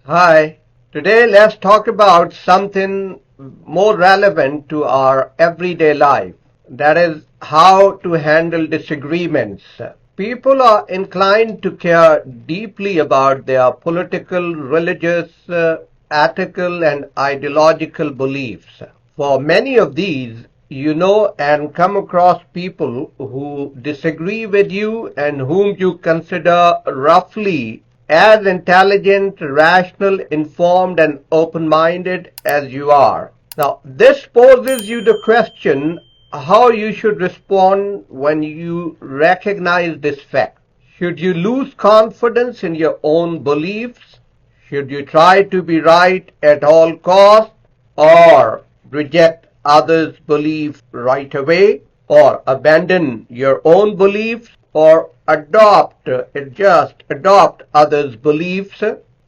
Hi, today let's talk about something more relevant to our everyday life. That is how to handle disagreements. People are inclined to care deeply about their political, religious, ethical, and ideological beliefs. For many of these, you know and come across people who disagree with you and whom you consider roughly as intelligent, rational, informed, and open-minded as you are. Now, this poses you the question how you should respond when you recognize this fact. Should you lose confidence in your own beliefs? Should you try to be right at all costs, or reject others' beliefs right away, or abandon your own beliefs, or just adopt others' beliefs,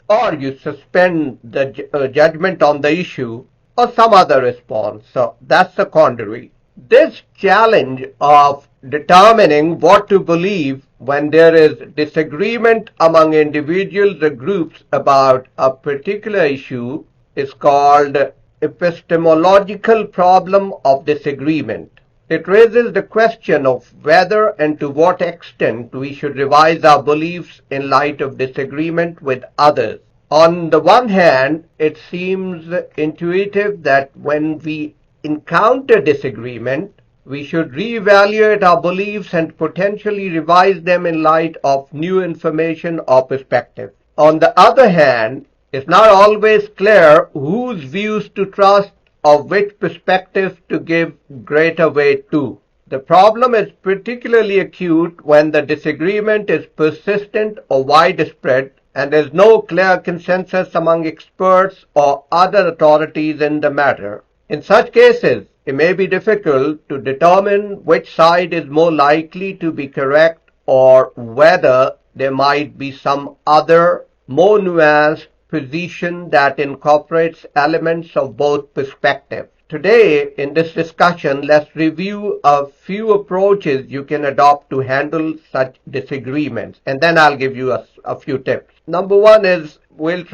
or you suspend the judgment on the issue, or some other response? So that's the quandary. This challenge of determining what to believe when there is disagreement among individuals or groups about a particular issue is called epistemological problem of disagreement. It raises the question of whether and to what extent we should revise our beliefs in light of disagreement with others. On the one hand, it seems intuitive that when we encounter disagreement, we should reevaluate our beliefs and potentially revise them in light of new information or perspective. On the other hand, it's not always clear whose views to trust or which perspectives to give greater weight to. The problem is particularly acute when the disagreement is persistent or widespread and there is no clear consensus among experts or other authorities in the matter. In such cases, it may be difficult to determine which side is more likely to be correct or whether there might be some other, more nuanced position that incorporates elements of both perspectives. Today, in this discussion, let's review a few approaches you can adopt to handle such disagreements, and then I'll give you a few tips. Number one is we'll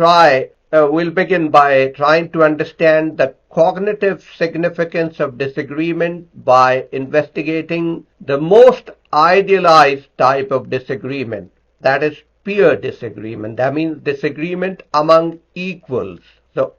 begin by trying to understand the cognitive significance of disagreement by investigating the most idealized type of disagreement, that is peer disagreement. That means disagreement among equals. So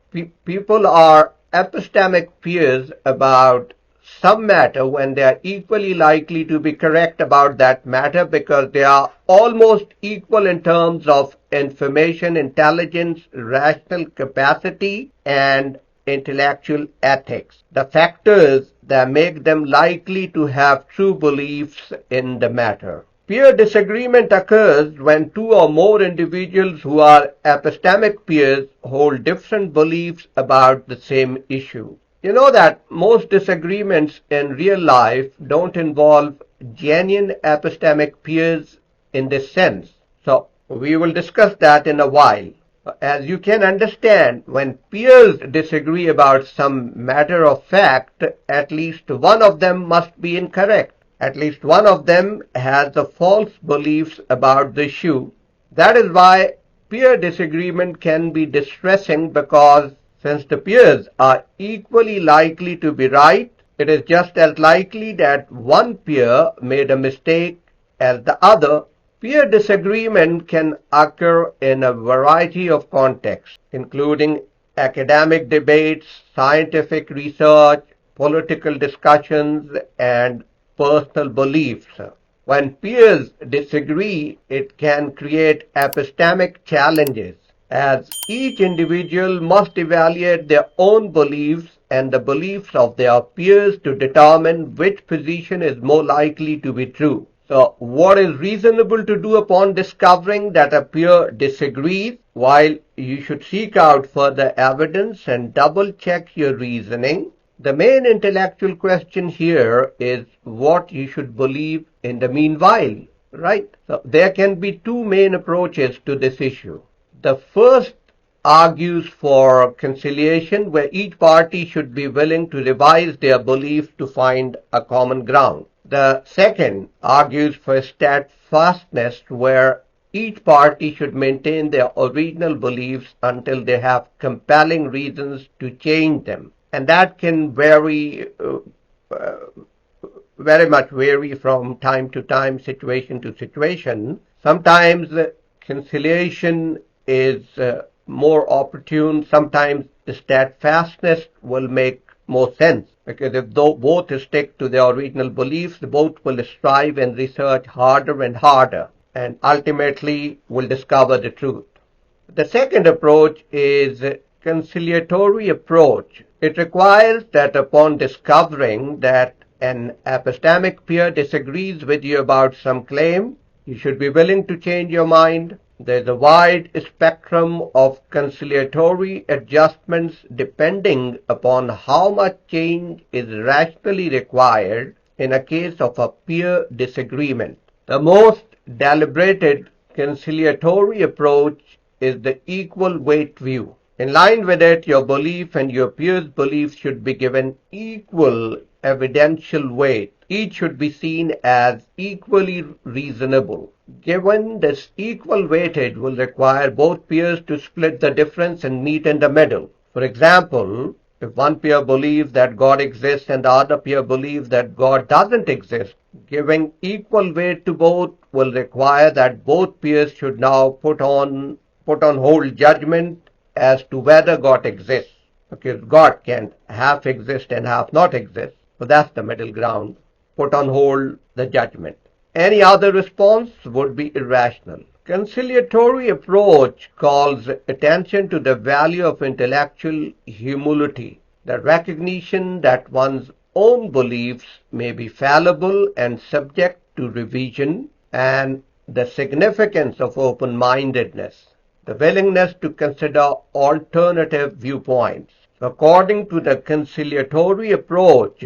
people are epistemic peers about some matter when they are equally likely to be correct about that matter because they are almost equal in terms of information, intelligence, rational capacity, and intellectual ethics. The factors that make them likely to have true beliefs in the matter. Peer disagreement occurs when two or more individuals who are epistemic peers hold different beliefs about the same issue. You know that most disagreements in real life don't involve genuine epistemic peers in this sense. So we will discuss that in a while. As you can understand, when peers disagree about some matter of fact, at least one of them must be incorrect. At least one of them has the false beliefs about the issue. That is why peer disagreement can be distressing, because since the peers are equally likely to be right, it is just as likely that one peer made a mistake as the other. Peer disagreement can occur in a variety of contexts, including academic debates, scientific research, political discussions, and personal beliefs. When peers disagree, it can create epistemic challenges, as each individual must evaluate their own beliefs and the beliefs of their peers to determine which position is more likely to be true. So, what is reasonable to do upon discovering that a peer disagrees? While you should seek out further evidence and double-check your reasoning, the main intellectual question here is what you should believe in the meanwhile, right? So there can be two main approaches to this issue. The first argues for conciliation, where each party should be willing to revise their beliefs to find a common ground. The second argues for steadfastness, where each party should maintain their original beliefs until they have compelling reasons to change them. And that can very much vary from time to time, situation to situation. Sometimes conciliation is more opportune. Sometimes the steadfastness will make more sense, because if both stick to their original beliefs, both will strive and research harder and harder, and ultimately will discover the truth. The second approach is conciliatory approach. It requires that upon discovering that an epistemic peer disagrees with you about some claim, you should be willing to change your mind. There's a wide spectrum of conciliatory adjustments depending upon how much change is rationally required in a case of a peer disagreement. The most deliberated conciliatory approach is the equal weight view. In line with it, your belief and your peer's belief should be given equal evidential weight. Each should be seen as equally reasonable. Given this equal weightage will require both peers to split the difference and meet in the middle. For example, if one peer believes that God exists and the other peer believes that God doesn't exist, giving equal weight to both will require that both peers should now put on hold judgment as to whether God exists, because God can't half exist and half not exist. So that's the middle ground. Put on hold the judgment. Any other response would be irrational. Conciliatory approach calls attention to the value of intellectual humility, the recognition that one's own beliefs may be fallible and subject to revision, and the significance of open-mindedness, the willingness to consider alternative viewpoints. According to the conciliatory approach,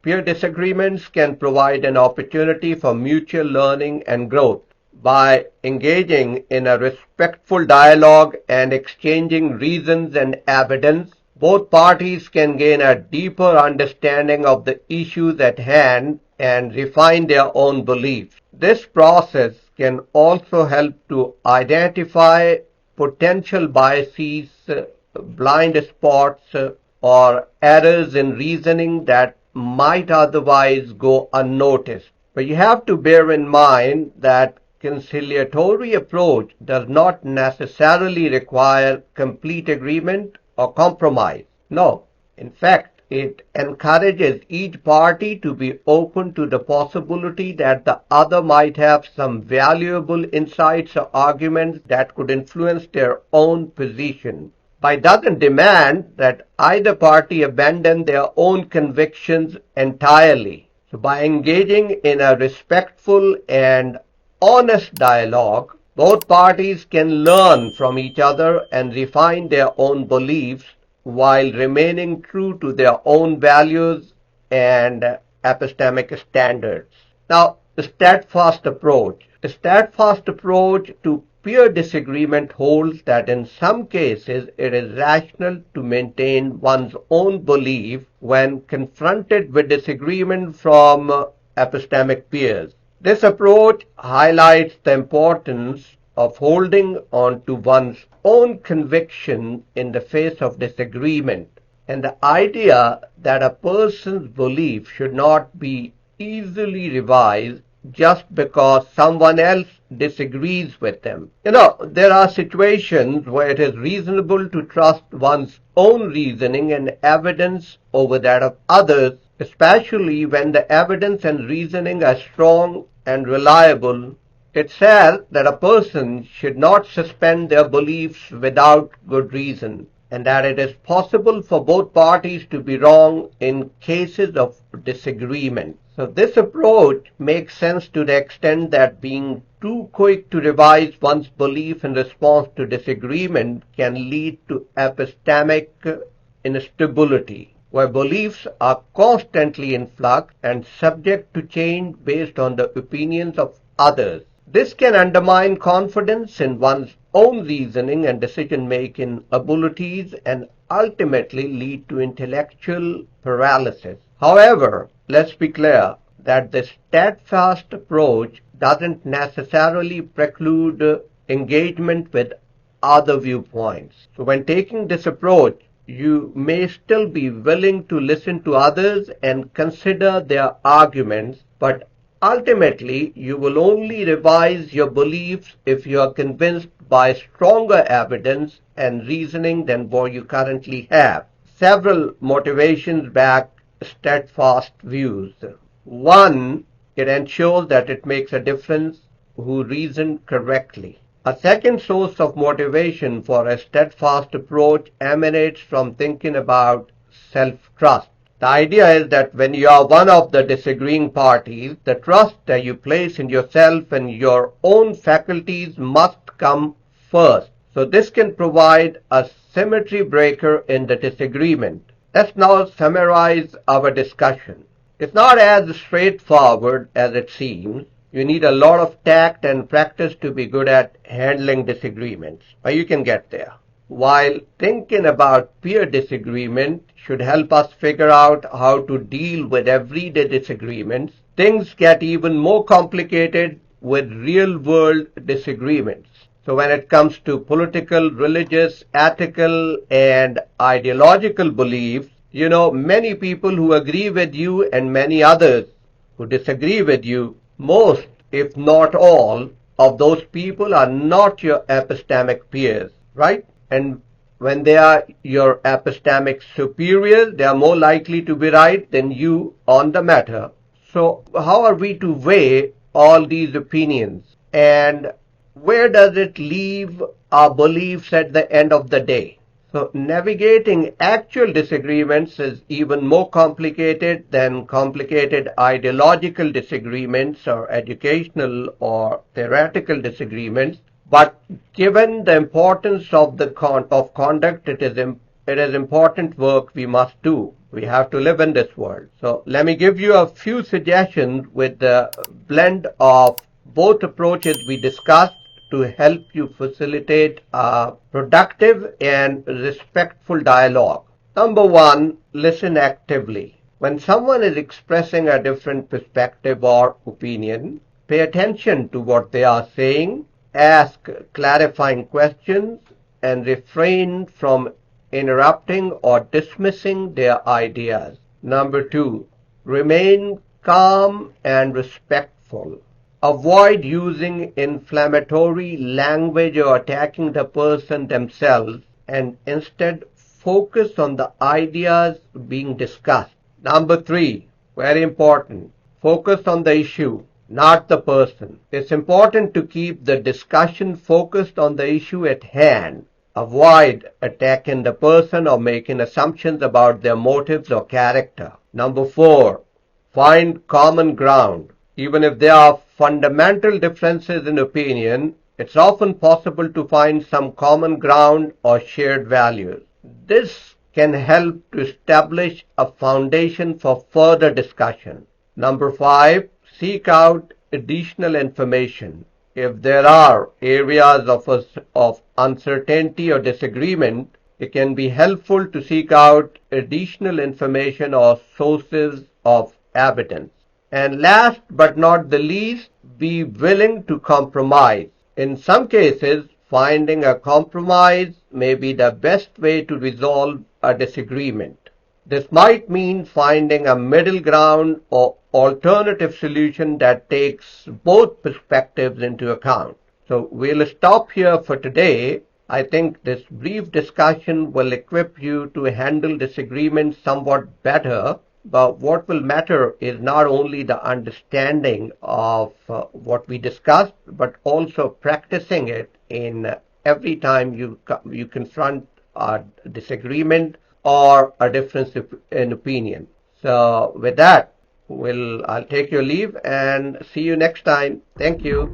peer disagreements can provide an opportunity for mutual learning and growth. By engaging in a respectful dialogue and exchanging reasons and evidence, both parties can gain a deeper understanding of the issues at hand and refine their own beliefs. This process can also help to identify potential biases, blind spots, or errors in reasoning that might otherwise go unnoticed. But you have to bear in mind that conciliatory approach does not necessarily require complete agreement or compromise. No, in fact, it encourages each party to be open to the possibility that the other might have some valuable insights or arguments that could influence their own position. But it doesn't demand that either party abandon their own convictions entirely. So by engaging in a respectful and honest dialogue, both parties can learn from each other and refine their own beliefs while remaining true to their own values and epistemic standards. Now, the steadfast approach. The steadfast approach to peer disagreement holds that in some cases it is rational to maintain one's own belief when confronted with disagreement from epistemic peers. This approach highlights the importance of holding on to one's own conviction in the face of disagreement, and the idea that a person's belief should not be easily revised just because someone else disagrees with them. There are situations where it is reasonable to trust one's own reasoning and evidence over that of others, especially when the evidence and reasoning are strong and reliable. It says that a person should not suspend their beliefs without good reason, and that it is possible for both parties to be wrong in cases of disagreement. So this approach makes sense to the extent that being too quick to revise one's belief in response to disagreement can lead to epistemic instability, where beliefs are constantly in flux and subject to change based on the opinions of others. This can undermine confidence in one's own reasoning and decision-making abilities and ultimately lead to intellectual paralysis. However, let's be clear that the steadfast approach doesn't necessarily preclude engagement with other viewpoints. So when taking this approach, you may still be willing to listen to others and consider their arguments, but ultimately you will only revise your beliefs if you are convinced by stronger evidence and reasoning than what you currently have. Several motivations back steadfast views. One, it ensures that it makes a difference who reason correctly. A second source of motivation for a steadfast approach emanates from thinking about self-trust. The idea is that when you are one of the disagreeing parties, the trust that you place in yourself and your own faculties must come first. So this can provide a symmetry breaker in the disagreement. Let's now summarize our discussion. It's not as straightforward as it seems. You need a lot of tact and practice to be good at handling disagreements, but you can get there. While thinking about peer disagreement should help us figure out how to deal with everyday disagreements, things get even more complicated with real-world disagreements. So when it comes to political, religious, ethical, and ideological beliefs, many people who agree with you and many others who disagree with you, most, if not all, of those people are not your epistemic peers, right? And when they are your epistemic superiors, they are more likely to be right than you on the matter. So how are we to weigh all these opinions? And where does it leave our beliefs at the end of the day? So navigating actual disagreements is even more complicated than complicated ideological disagreements or educational or theoretical disagreements. But given the importance of conduct, it is important work we must do. We have to live in this world. So let me give you a few suggestions with the blend of both approaches we discussed to help you facilitate a productive and respectful dialogue. Number one, listen actively. When someone is expressing a different perspective or opinion, pay attention to what they are saying, ask clarifying questions, and refrain from interrupting or dismissing their ideas. Number two, remain calm and respectful. Avoid using inflammatory language or attacking the person themselves, and instead focus on the ideas being discussed. Number three, very important, focus on the issue, not the person. It's important to keep the discussion focused on the issue at hand. Avoid attacking the person or making assumptions about their motives or character. Number four, find common ground. Even if there are fundamental differences in opinion, it's often possible to find some common ground or shared values. This can help to establish a foundation for further discussion. Number five, seek out additional information. If there are areas of uncertainty or disagreement, it can be helpful to seek out additional information or sources of evidence. And last but not the least, be willing to compromise. In some cases, finding a compromise may be the best way to resolve a disagreement. This might mean finding a middle ground or alternative solution that takes both perspectives into account. So we'll stop here for today. I think this brief discussion will equip you to handle disagreements somewhat better. But what will matter is not only the understanding of what we discussed, but also practicing it in every time you confront a disagreement or a difference in opinion. So with that, I'll take your leave and see you next time. Thank you.